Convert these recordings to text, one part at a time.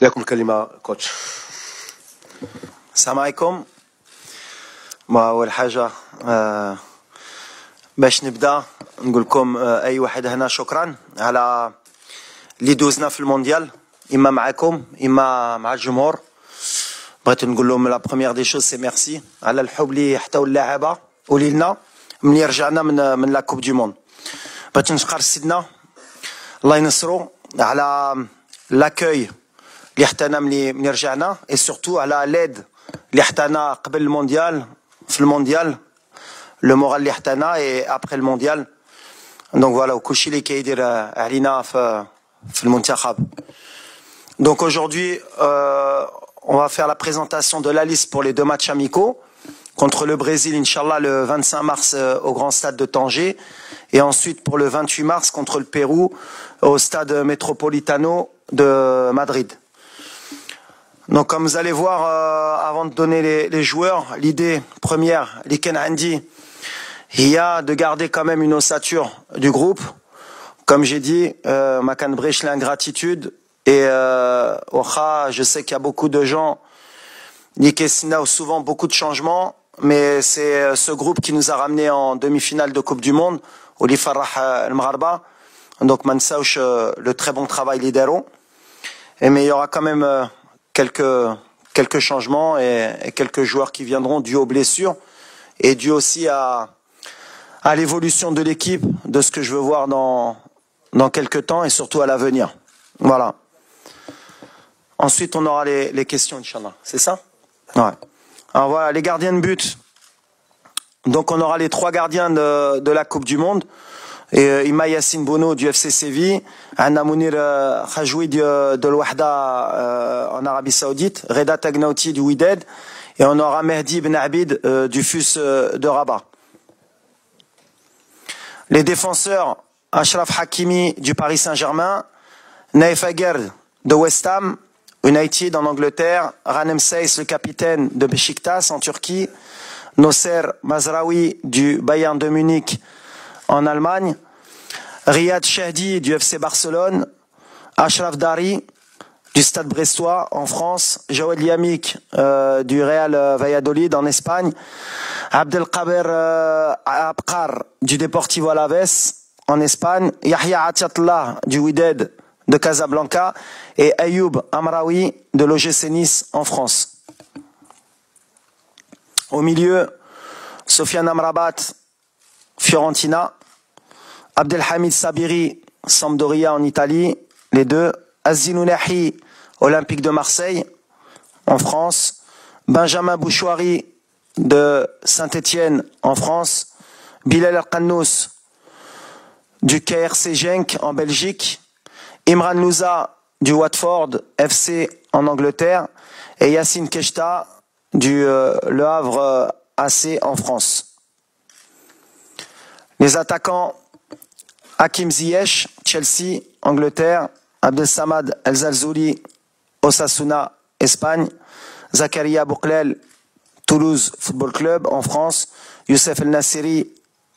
لكم الكلمة كوتش. السلام عليكم. أول حاجة باش نبدأ نقول لكم أي واحد هنا شكرا على اللي دوزنا في المونديال، إما معكم إما مع الجمهور. بغيت نقول لهم لا بروميير دي شوز سي ميرسي على الحب اللي حتاو اللاعبة ولينا ملي رجعنا من لا كوب دي موند. بغيت نشكر سيدنا الله ينصرو على لاكوي اللي حتانا ملي رجعنا، اي سورتو على ليد اللي حتانا قبل المونديال في المونديال، لو مورال اللي حتانا اي ابري المونديال. دونك فوالا وكلشي اللي كيدير علينا في المنتخب. Donc aujourd'hui, on va faire la présentation de la liste pour les deux matchs amicaux contre le Brésil, Inch'Allah, le 25 mars au Grand Stade de Tanger, et ensuite pour le 28 mars contre le Pérou au Stade Metropolitano de Madrid. Donc comme vous allez voir, avant de donner les joueurs, l'idée première, Liken Andy, il y a de garder quand même une ossature du groupe. Comme j'ai dit, Makan Brech l'ingratitude. Et je sais qu'il y a beaucoup de gens, Nikesina, souvent beaucoup de changements, mais c'est ce groupe qui nous a ramené en demi-finale de Coupe du Monde, Oli Farah El-Mgharba. Donc Mansauch, le très bon travail lidero. Mais il y aura quand même quelques changements et quelques joueurs qui viendront dû aux blessures et dû aussi à l'évolution de l'équipe, de ce que je veux voir dans quelques temps et surtout à l'avenir. Voilà. Ensuite, on aura les questions, Inch'Allah. C'est ça? Ouais. Alors voilà, les gardiens de but. Donc on aura les trois gardiens de la Coupe du Monde. Et Ima Yassine Bono du FC Séville, Anna Mounir Khajoui de l'Ouahda en Arabie Saoudite, Reda Tagnauti du Wydad, et on aura Mehdi Ben Abid du FUS de Rabat. Les défenseurs, Achraf Hakimi du Paris Saint-Germain, Naif Aguerd de West Ham United en Angleterre, Ranem Seyss, le capitaine de Beşiktaş en Turquie, Nosser Mazraoui du Bayern de Munich en Allemagne, Riyad Chehdi du FC Barcelone, Achraf Dari du Stade Brestois en France, Joël Yamik du Real Valladolid en Espagne, Abdelkader Abkar du Deportivo Alavés en Espagne, Yahya Atiatullah du Wydad de Casablanca et Ayoub Amraoui de l'OGC Nice en France. Au milieu, Sofiane Amrabat, Fiorentina, Abdelhamid Sabiri, Sampdoria en Italie, les deux, Azinou Nahi, Olympique de Marseille en France, Benjamin Bouchouari de Saint-Étienne en France, Bilal El-Qannous du KRC Genk en Belgique, Imran Louza du Watford FC en Angleterre et Yassine Keshta du Le Havre AC en France. Les attaquants, Hakim Ziyech, Chelsea, Angleterre, Abdel Samad El Zalzouli, Osasuna, Espagne, Zakaria Bouklel, Toulouse Football Club en France, Youssef El Nassiri,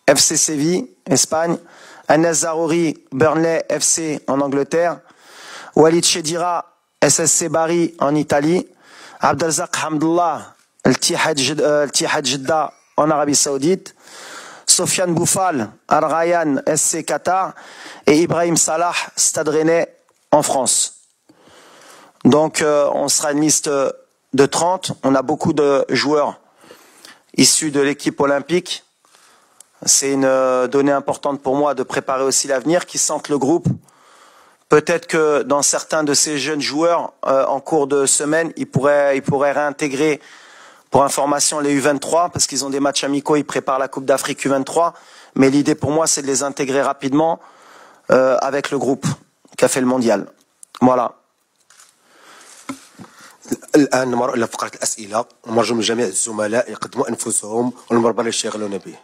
FC Séville, Espagne, Anas Zarouri, Burnley FC en Angleterre, Walid Chedira, SSC Bari en Italie, Abdelzak Hamdullah, Al-Tihad Jeddah en Arabie Saoudite, Sofiane Boufal, Al Rayyan SC Qatar et Ibrahim Salah, Stade Rennais en France. Donc on sera une liste de 30. On a beaucoup de joueurs issus de l'équipe olympique. C'est une donnée importante pour moi de préparer aussi l'avenir, qui sentent le groupe. Peut-être que dans certains de ces jeunes joueurs, en cours de semaine, ils pourraient réintégrer, pour information, les U23, parce qu'ils ont des matchs amicaux, ils préparent la Coupe d'Afrique U23. Mais l'idée pour moi, c'est de les intégrer rapidement avec le groupe qui a fait le mondial. Voilà. الآن نمر إلى فقرة الأسئلة، ونرجو من جميع الزملاء يقدموا أنفسهم والمربع اللي يشتغلون به.